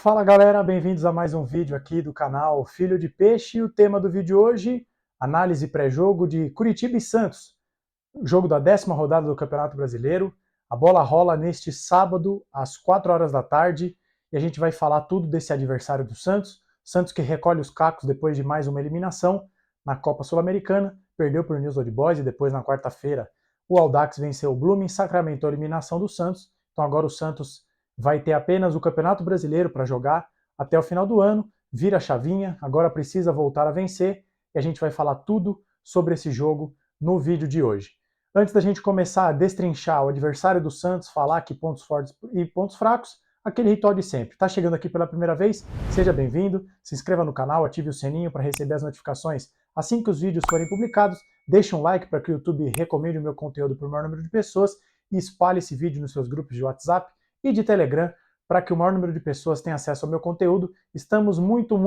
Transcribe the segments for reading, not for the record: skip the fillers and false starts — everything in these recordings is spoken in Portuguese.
Fala galera, bem-vindos a mais um vídeo aqui do canal Filho de Peixe. E o tema do vídeo hoje, análise pré-jogo de Curitiba e Santos, jogo da 10ª rodada do Campeonato Brasileiro. A bola rola neste sábado às 4 horas da tarde e a gente vai falar tudo desse adversário do Santos. Santos que recolhe os cacos depois de mais uma eliminação na Copa Sul-Americana, perdeu para o News Old Boys e depois na quarta-feira o Audax venceu o Blooming, sacramentou a eliminação do Santos. Então agora o Santos vai ter apenas o Campeonato Brasileiro para jogar até o final do ano, vira a chavinha, agora precisa voltar a vencer e a gente vai falar tudo sobre esse jogo no vídeo de hoje. Antes da gente começar a destrinchar o adversário do Santos, falar aqui pontos fortes e pontos fracos, aquele ritual de sempre. Está chegando aqui pela primeira vez? Seja bem-vindo, se inscreva no canal, ative o sininho para receber as notificações assim que os vídeos forem publicados, deixe um like para que o YouTube recomende o meu conteúdo para o maior número de pessoas e espalhe esse vídeo nos seus grupos de WhatsApp e de Telegram para que o maior número de pessoas tenha acesso ao meu conteúdo. Estamos muito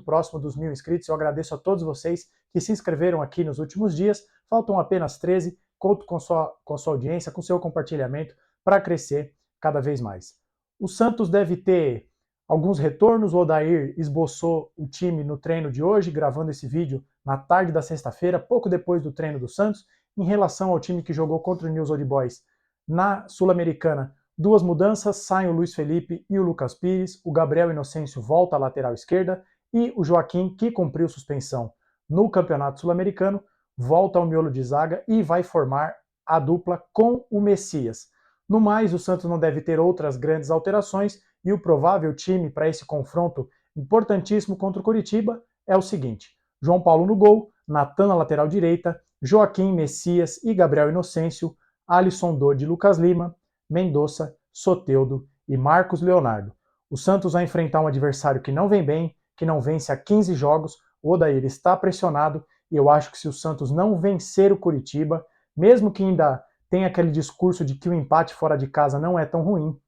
próximo dos 1000 inscritos. Eu agradeço a todos vocês que se inscreveram aqui nos últimos dias. Faltam apenas 13. Conto com sua audiência, com seu compartilhamento para crescer cada vez mais. O Santos deve ter alguns retornos. O Odair esboçou o time no treino de hoje, gravando esse vídeo na tarde da sexta-feira, pouco depois do treino do Santos. Em relação ao time que jogou contra o News Old Boys na Sul-Americana, duas mudanças, saem o Luiz Felipe e o Lucas Pires, o Gabriel Inocêncio volta à lateral esquerda e o Joaquim, que cumpriu suspensão no Campeonato Sul-Americano, volta ao miolo de zaga e vai formar a dupla com o Messias. No mais, o Santos não deve ter outras grandes alterações e o provável time para esse confronto importantíssimo contra o Curitiba é o seguinte: João Paulo no gol, Natan na lateral direita, Joaquim, Messias e Gabriel Inocêncio, Alisson Dodi e Lucas Lima, Mendonça, Soteldo e Marcos Leonardo. O Santos vai enfrentar um adversário que não vem bem, que não vence há 15 jogos. O Odair está pressionado e eu acho que se o Santos não vencer o Curitiba, mesmo que ainda tenha aquele discurso de que o empate fora de casa não é tão ruim,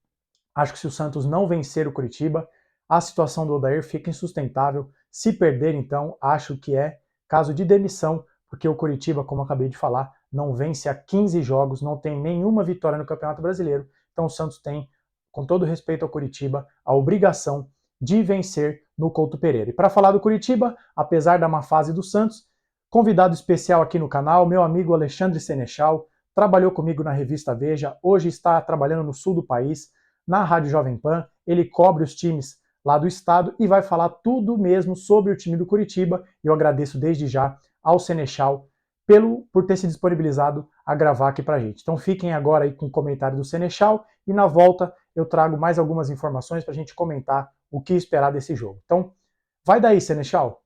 acho que se o Santos não vencer o Curitiba, a situação do Odair fica insustentável. Se perder, então, acho que é caso de demissão, porque o Curitiba, como eu acabei de falar, não vence há 15 jogos, não tem nenhuma vitória no Campeonato Brasileiro. Então o Santos tem, com todo respeito ao Curitiba, a obrigação de vencer no Couto Pereira. E para falar do Curitiba, apesar da má fase do Santos, convidado especial aqui no canal, meu amigo Alexandre Senechal, trabalhou comigo na revista Veja, hoje está trabalhando no sul do país, na Rádio Jovem Pan, ele cobre os times lá do estado e vai falar tudo mesmo sobre o time do Curitiba. Eu agradeço desde já ao Senechal por ter se disponibilizado a gravar aqui pra gente. Então fiquem agora aí com o comentário do Senechal e na volta eu trago mais algumas informações pra gente comentar o que esperar desse jogo. Então, vai daí, Senechal.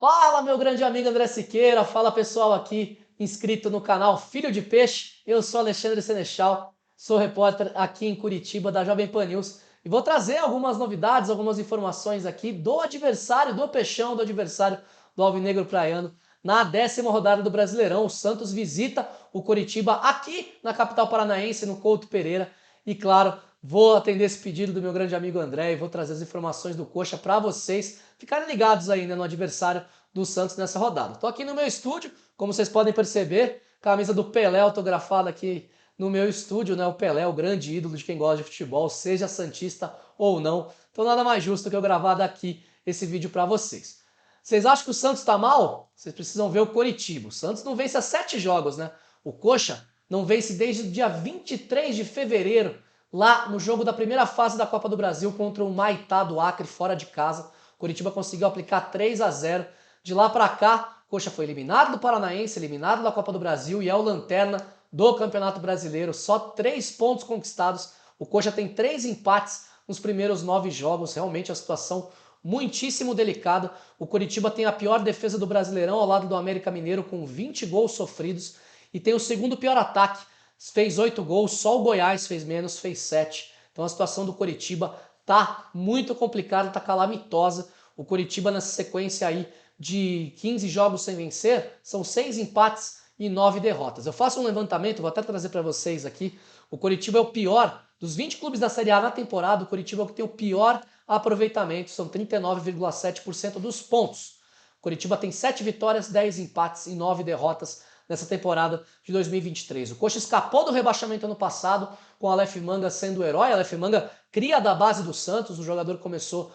Fala, meu grande amigo André Siqueira, fala pessoal aqui inscrito no canal Filho de Peixe. Eu sou Alexandre Senechal, sou repórter aqui em Curitiba da Jovem Pan News e vou trazer algumas novidades, algumas informações aqui do adversário do Peixão, do adversário do Alvinegro Praiano na 10ª rodada do Brasileirão. O Santos visita o Curitiba aqui na capital paranaense, no Couto Pereira. E claro, vou atender esse pedido do meu grande amigo André e vou trazer as informações do Coxa para vocês ficarem ligados aí, né, no adversário do Santos nessa rodada. Estou aqui no meu estúdio, como vocês podem perceber, camisa do Pelé autografada aqui no meu estúdio, né? O Pelé, o grande ídolo de quem gosta de futebol, seja santista ou não. Então nada mais justo que eu gravar daqui esse vídeo para vocês. Vocês acham que o Santos está mal? Vocês precisam ver o Coritiba. O Santos não vence há 7 jogos, né? O Coxa não vence desde o dia 23 de fevereiro, lá no jogo da primeira fase da Copa do Brasil contra o Maitá do Acre, fora de casa. O Coritiba conseguiu aplicar 3-0. De lá para cá, o Coxa foi eliminado do Paranaense, eliminado da Copa do Brasil e é o lanterna do Campeonato Brasileiro. Só 3 pontos conquistados. O Coxa tem 3 empates nos primeiros 9 jogos. Realmente a situação muitíssimo delicada. O Coritiba tem a pior defesa do Brasileirão ao lado do América Mineiro com 20 gols sofridos e tem o segundo pior ataque. Fez 8 gols, só o Goiás fez menos, fez 7. Então a situação do Coritiba tá muito complicada, tá calamitosa. O Coritiba nessa sequência aí de 15 jogos sem vencer, são 6 empates e 9 derrotas. Eu faço um levantamento, vou até trazer para vocês aqui. O Coritiba é o pior dos 20 clubes da Série A na temporada. O Coritiba é o que tem o pior aproveitamento, são 39,7% dos pontos. O Coritiba tem 7 vitórias, 10 empates e 9 derrotas nessa temporada de 2023. O Coxa escapou do rebaixamento ano passado, com o Aleph Manga sendo o herói. Aleph Manga, cria da base do Santos, o jogador começou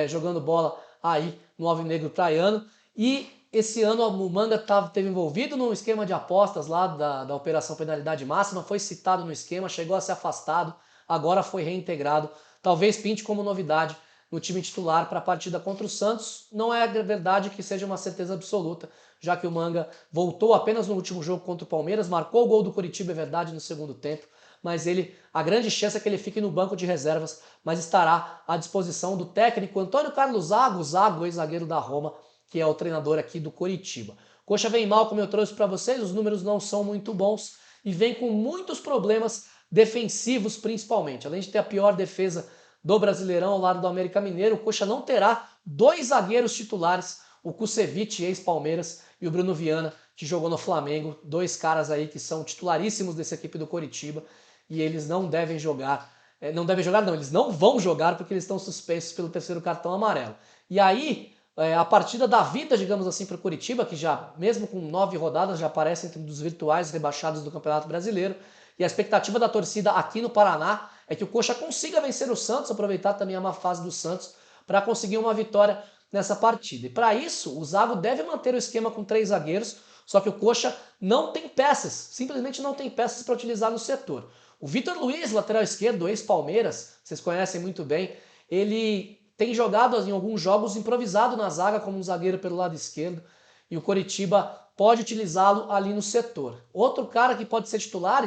jogando bola aí no Alvinegro Praiano, e esse ano o Manga esteve envolvido num esquema de apostas lá da Operação Penalidade Máxima, foi citado no esquema, chegou a ser afastado, agora foi reintegrado. Talvez pinte como novidade no time titular para a partida contra o Santos. Não é verdade que seja uma certeza absoluta, já que o Manga voltou apenas no último jogo contra o Palmeiras, marcou o gol do Coritiba, é verdade, no segundo tempo, mas a grande chance é que ele fique no banco de reservas, mas estará à disposição do técnico Antônio Carlos Zago, ex-zagueiro da Roma, que é o treinador aqui do Coritiba. Coxa vem mal, como eu trouxe para vocês, os números não são muito bons e vem com muitos problemas defensivos principalmente. Além de ter a pior defesa do Brasileirão ao lado do América Mineiro, o Coxa não terá 2 zagueiros titulares, o Kusevich, ex-Palmeiras, e o Bruno Viana, que jogou no Flamengo, 2 caras aí que são titularíssimos dessa equipe do Coritiba, e eles não devem jogar, eles não vão jogar porque eles estão suspensos pelo 3º cartão amarelo. E aí, a partida da vida, digamos assim, para o Coritiba, que já, mesmo com 9 rodadas, já aparece entre os virtuais rebaixados do Campeonato Brasileiro, e a expectativa da torcida aqui no Paraná é que o Coxa consiga vencer o Santos, aproveitar também a má fase do Santos, para conseguir uma vitória nessa partida. E para isso, o Zago deve manter o esquema com 3 zagueiros, só que o Coxa não tem peças, simplesmente não tem peças para utilizar no setor. O Vitor Luiz, lateral esquerdo, ex-Palmeiras, vocês conhecem muito bem, ele tem jogado em alguns jogos improvisado na zaga como um zagueiro pelo lado esquerdo, e o Coritiba pode utilizá-lo ali no setor. Outro cara que pode ser titular,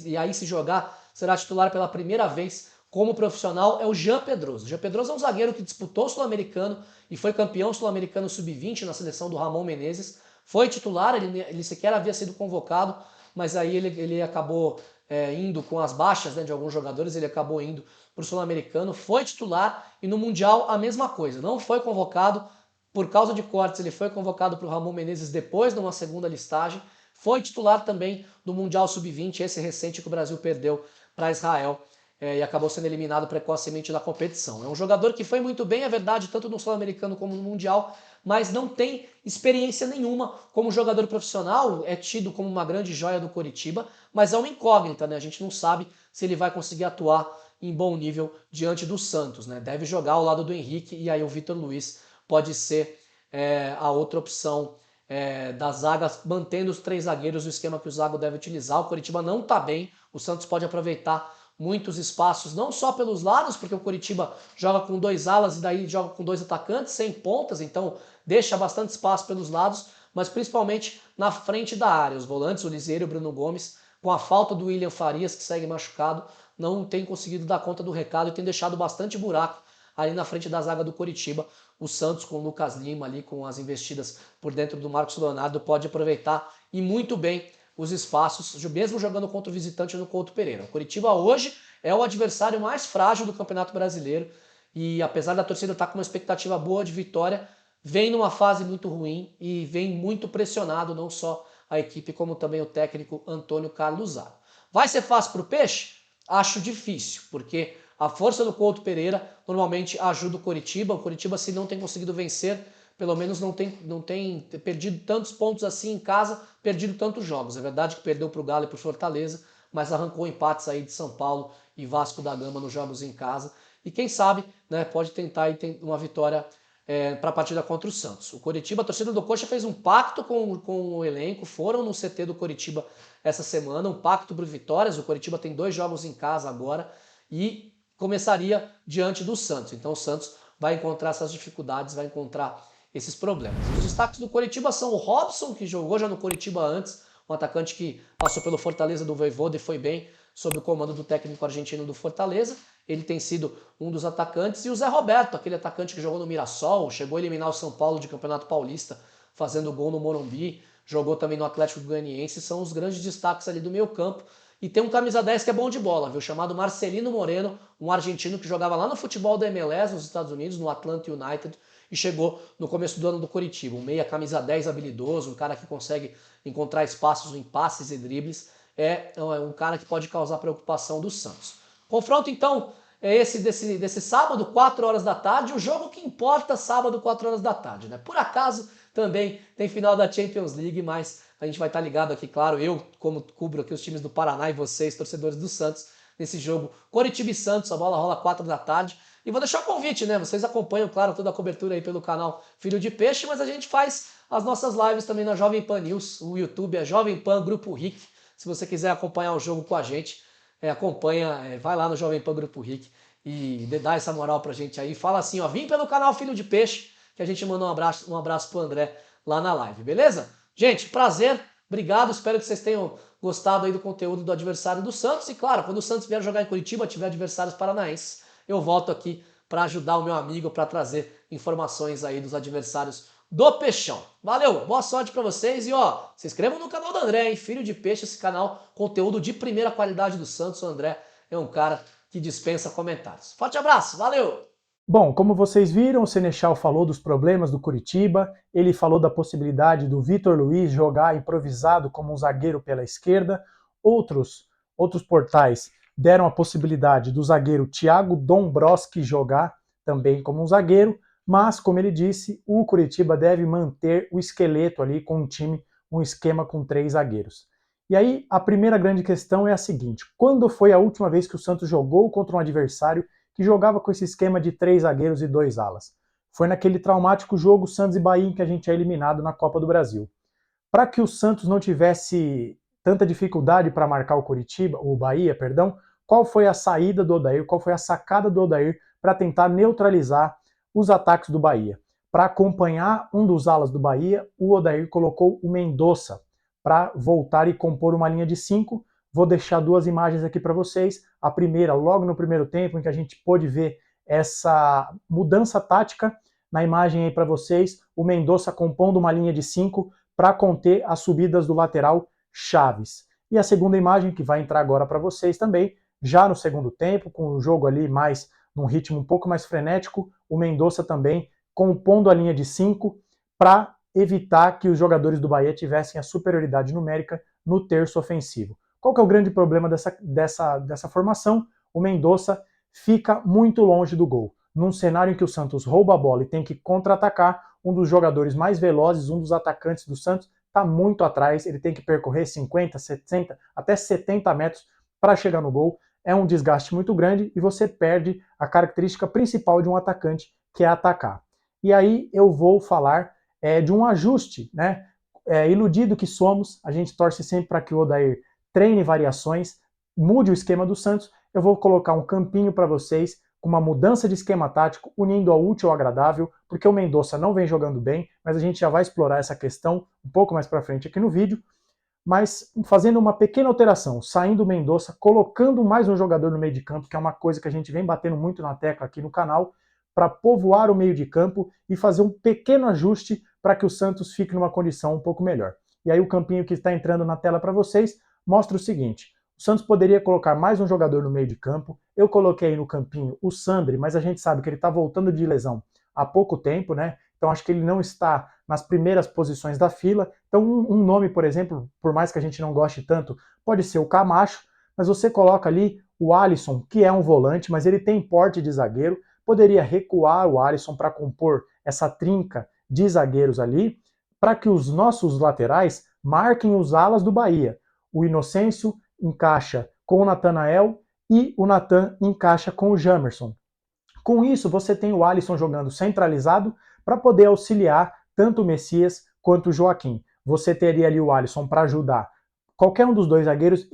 e aí se jogar, será titular pela primeira vez como profissional, é o Jean Pedroso. O Jean Pedroso é um zagueiro que disputou o Sul-Americano e foi campeão sul-americano sub-20 na seleção do Ramon Menezes. Foi titular, ele sequer havia sido convocado, mas aí ele acabou indo com as baixas, né, de alguns jogadores, ele acabou indo para o Sul-Americano, foi titular, e no Mundial a mesma coisa, não foi convocado por causa de cortes, ele foi convocado para o Ramon Menezes depois, numa segunda listagem, foi titular também do Mundial Sub-20, esse recente que o Brasil perdeu para Israel, e acabou sendo eliminado precocemente da competição. É um jogador que foi muito bem, é verdade, tanto no Sul-Americano como no Mundial, mas não tem experiência nenhuma como jogador profissional, é tido como uma grande joia do Coritiba, mas é uma incógnita, né? A gente não sabe se ele vai conseguir atuar em bom nível diante do Santos, né? Deve jogar ao lado do Henrique, e aí o Vitor Luiz pode ser a outra opção da zaga, mantendo os 3 zagueiros, o esquema que o Zago deve utilizar. O Coritiba não está bem, o Santos pode aproveitar muitos espaços, não só pelos lados, porque o Coritiba joga com 2 alas e daí joga com 2 atacantes, sem pontas, então deixa bastante espaço pelos lados, mas principalmente na frente da área. Os volantes, o Liseiro e o Bruno Gomes, com a falta do William Farias, que segue machucado, não tem conseguido dar conta do recado e tem deixado bastante buraco ali na frente da zaga do Coritiba. O Santos, com o Lucas Lima ali, com as investidas por dentro do Marcos Leonardo, pode aproveitar e muito bem os espaços, mesmo jogando contra o visitante no Couto Pereira. O Coritiba hoje é o adversário mais frágil do Campeonato Brasileiro, e apesar da torcida estar com uma expectativa boa de vitória, vem numa fase muito ruim e vem muito pressionado, não só a equipe, como também o técnico Antônio Carlos Zago. Vai ser fácil para o Peixe? Acho difícil, porque a força do Couto Pereira normalmente ajuda o Coritiba. O Coritiba, se não tem conseguido vencer, pelo menos não tem perdido tantos pontos assim em casa, perdido tantos jogos. É verdade que perdeu para o Galo e para o Fortaleza, mas arrancou empates aí de São Paulo e Vasco da Gama nos jogos em casa. E quem sabe, né, pode tentar aí uma vitória para a partida contra o Santos. O Coritiba, a torcida do Coxa fez um pacto com o elenco, foram no CT do Coritiba essa semana, um pacto por vitórias. O Coritiba tem 2 jogos em casa agora e começaria diante do Santos. Então o Santos vai encontrar essas dificuldades, vai encontrar esses problemas. Os destaques do Coritiba são o Robson, que jogou já no Coritiba antes, um atacante que passou pelo Fortaleza do Vojvoda e foi bem sob o comando do técnico argentino do Fortaleza. Ele tem sido um dos atacantes. E o Zé Roberto, aquele atacante que jogou no Mirassol, chegou a eliminar o São Paulo de Campeonato Paulista, fazendo gol no Morumbi, jogou também no Atlético Goianiense, são os grandes destaques ali do meio campo. E tem um camisa 10 que é bom de bola, viu? Chamado Marcelino Moreno, um argentino que jogava lá no futebol da MLS nos Estados Unidos, no Atlanta United, e chegou no começo do ano do Coritiba. Um meia camisa 10 habilidoso, um cara que consegue encontrar espaços em passes e dribles. É um cara que pode causar preocupação do Santos. Confronto, então, é esse desse sábado, 4 horas da tarde, o jogo que importa sábado, 4 horas da tarde, né? Por acaso, também tem final da Champions League, mas a gente vai estar ligado aqui, claro, eu como cubro aqui os times do Paraná e vocês, torcedores do Santos, nesse jogo Coritiba e Santos, a bola rola 4 da tarde. E vou deixar o convite, né? Vocês acompanham, claro, toda a cobertura aí pelo canal Filho de Peixe, mas a gente faz as nossas lives também na Jovem Pan News, o YouTube é Jovem Pan Grupo RIC. Se você quiser acompanhar o jogo com a gente, acompanha, vai lá no Jovem Pan Grupo RIC e dá essa moral pra gente aí. Fala assim, ó, vim pelo canal Filho de Peixe, que a gente manda um abraço pro André lá na live, beleza? Gente, prazer, obrigado, espero que vocês tenham gostado aí do conteúdo do adversário do Santos. E claro, quando o Santos vier jogar em Curitiba, tiver adversários paranaenses, eu volto aqui para ajudar o meu amigo, para trazer informações aí dos adversários do Peixão. Valeu, boa sorte para vocês e ó, se inscrevam no canal do André, hein? Filho de Peixe, esse canal, conteúdo de primeira qualidade do Santos. O André é um cara que dispensa comentários. Forte abraço, valeu! Bom, como vocês viram, o Senechal falou dos problemas do Curitiba, ele falou da possibilidade do Vitor Luiz jogar improvisado como um zagueiro pela esquerda. Outros portais deram a possibilidade do zagueiro Thiago Dombrowski jogar também como um zagueiro, mas, como ele disse, o Curitiba deve manter o esqueleto ali com um time, um esquema com 3 zagueiros. E aí, a primeira grande questão é a seguinte: quando foi a última vez que o Santos jogou contra um adversário que jogava com esse esquema de 3 zagueiros e 2 alas? Foi naquele traumático jogo Santos e Bahia em que a gente é eliminado na Copa do Brasil. Para que o Santos não tivesse tanta dificuldade para marcar o Bahia, qual foi a saída do Odair, qual foi a sacada do Odair para tentar neutralizar os ataques do Bahia? Para acompanhar um dos alas do Bahia, o Odair colocou o Mendonça para voltar e compor uma linha de 5. Vou deixar 2 imagens aqui para vocês. A primeira, logo no primeiro tempo, em que a gente pôde ver essa mudança tática. Na imagem aí para vocês, o Mendonça compondo uma linha de 5 para conter as subidas do lateral Chaves. E a segunda imagem, que vai entrar agora para vocês também, já no segundo tempo, com o jogo ali mais num ritmo um pouco mais frenético, o Mendonça também compondo a linha de 5 para evitar que os jogadores do Bahia tivessem a superioridade numérica no terço ofensivo. Qual que é o grande problema dessa formação? O Mendonça fica muito longe do gol. Num cenário em que o Santos rouba a bola e tem que contra-atacar, um dos jogadores mais velozes, um dos atacantes do Santos, está muito atrás, ele tem que percorrer 50, 60, até 70 metros para chegar no gol. É um desgaste muito grande e você perde a característica principal de um atacante, que é atacar. E aí eu vou falar de um ajuste, né? Iludido que somos, a gente torce sempre para que o Odair treine variações, mude o esquema do Santos. Eu vou colocar um campinho para vocês com uma mudança de esquema tático, unindo ao útil ao agradável, porque o Mendonça não vem jogando bem, mas a gente já vai explorar essa questão um pouco mais para frente aqui no vídeo. Mas fazendo uma pequena alteração, saindo o Mendonça, colocando mais um jogador no meio de campo, que é uma coisa que a gente vem batendo muito na tecla aqui no canal, para povoar o meio de campo e fazer um pequeno ajuste para que o Santos fique numa condição um pouco melhor. E aí o campinho que está entrando na tela para vocês mostra o seguinte: o Santos poderia colocar mais um jogador no meio de campo. Eu coloquei no campinho o Sandri, mas a gente sabe que ele está voltando de lesão há pouco tempo, né? Então acho que ele não está nas primeiras posições da fila. Então um nome, por exemplo, por mais que a gente não goste tanto, pode ser o Camacho, mas você coloca ali o Alisson, que é um volante, mas ele tem porte de zagueiro. Poderia recuar o Alisson para compor essa trinca de zagueiros ali, para que os nossos laterais marquem os alas do Bahia. O Inocêncio encaixa com o Natanael e o Natan encaixa com o Jamerson. Com isso, você tem o Alisson jogando centralizado para poder auxiliar tanto o Messias quanto o Joaquim. Você teria ali o Alisson para ajudar qualquer um dos 2 zagueiros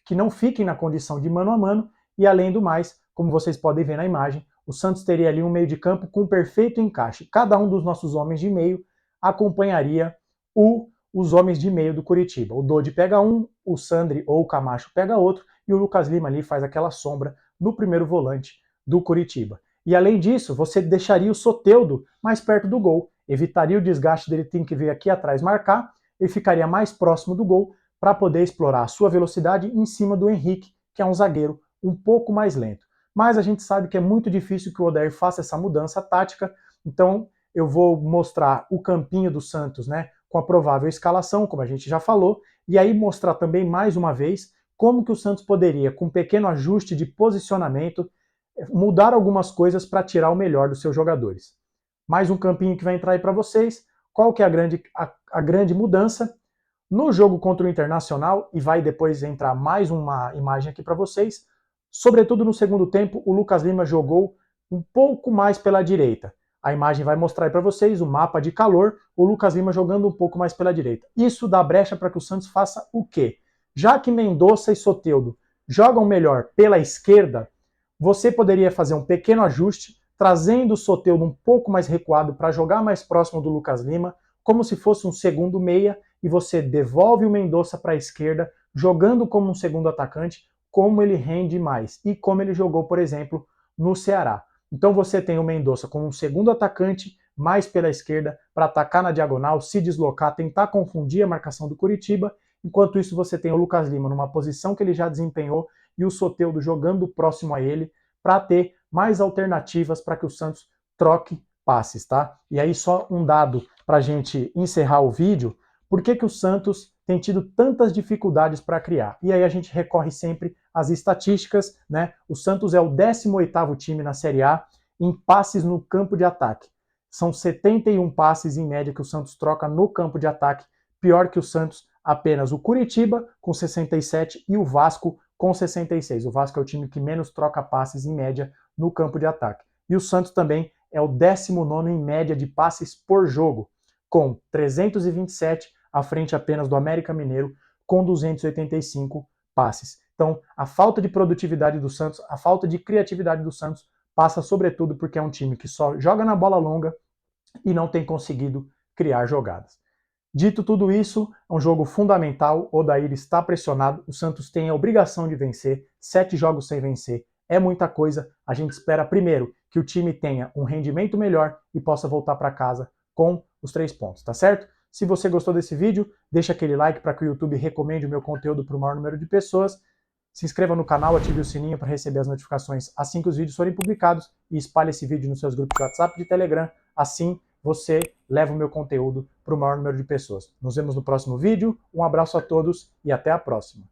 que não fiquem na condição de mano a mano, e além do mais, como vocês podem ver na imagem, o Santos teria ali um meio de campo com perfeito encaixe. Cada um dos nossos homens de meio acompanharia os homens de meio do Curitiba. O Dodi pega um, o Sandri ou o Camacho pega outro, e o Lucas Lima ali faz aquela sombra no primeiro volante do Curitiba. E além disso, você deixaria o Soteldo mais perto do gol, evitaria o desgaste dele ter que vir aqui atrás marcar, ele ficaria mais próximo do gol para poder explorar a sua velocidade em cima do Henrique, que é um zagueiro um pouco mais lento. Mas a gente sabe que é muito difícil que o Odair faça essa mudança tática, então eu vou mostrar o campinho do Santos, né, com a provável escalação, como a gente já falou, e aí mostrar também mais uma vez como que o Santos poderia, com um pequeno ajuste de posicionamento, mudar algumas coisas para tirar o melhor dos seus jogadores. Mais um campinho que vai entrar aí para vocês, qual que é a grande mudança? No jogo contra o Internacional, e vai depois entrar mais uma imagem aqui para vocês, sobretudo no segundo tempo, o Lucas Lima jogou um pouco mais pela direita. A imagem vai mostrar para vocês o mapa de calor, o Lucas Lima jogando um pouco mais pela direita. Isso dá brecha para que o Santos faça o quê? Já que Mendonça e Soteldo jogam melhor pela esquerda, você poderia fazer um pequeno ajuste, trazendo o Soteldo um pouco mais recuado para jogar mais próximo do Lucas Lima, como se fosse um segundo meia, e você devolve o Mendonça para a esquerda, jogando como um segundo atacante, como ele rende mais, e como ele jogou, por exemplo, no Ceará. Então você tem o Mendonça como um segundo atacante, mais pela esquerda, para atacar na diagonal, se deslocar, tentar confundir a marcação do Coritiba. Enquanto isso, você tem o Lucas Lima numa posição que ele já desempenhou e o Soteldo jogando próximo a ele para ter mais alternativas para que o Santos troque passes, tá? E aí só um dado para a gente encerrar o vídeo. Por que o Santos tem tido tantas dificuldades para criar? E aí a gente recorre sempre às estatísticas, né? O Santos é o 18º time na Série A em passes no campo de ataque. São 71 passes em média que o Santos troca no campo de ataque, pior que o Santos apenas o Coritiba com 67 e o Vasco com 66. O Vasco é o time que menos troca passes em média no campo de ataque. E o Santos também é o 19º em média de passes por jogo, com 327 à frente apenas do América Mineiro, com 285 passes. Então, a falta de produtividade do Santos, a falta de criatividade do Santos passa sobretudo porque é um time que só joga na bola longa e não tem conseguido criar jogadas. Dito tudo isso, é um jogo fundamental, o Odair está pressionado, o Santos tem a obrigação de vencer, 7 jogos sem vencer é muita coisa, a gente espera primeiro que o time tenha um rendimento melhor e possa voltar para casa com os 3 pontos, tá certo? Se você gostou desse vídeo, deixa aquele like para que o YouTube recomende o meu conteúdo para o maior número de pessoas, se inscreva no canal, ative o sininho para receber as notificações assim que os vídeos forem publicados e espalhe esse vídeo nos seus grupos de WhatsApp e de Telegram, assim você leva o meu conteúdo para o maior número de pessoas. Nos vemos no próximo vídeo, um abraço a todos e até a próxima.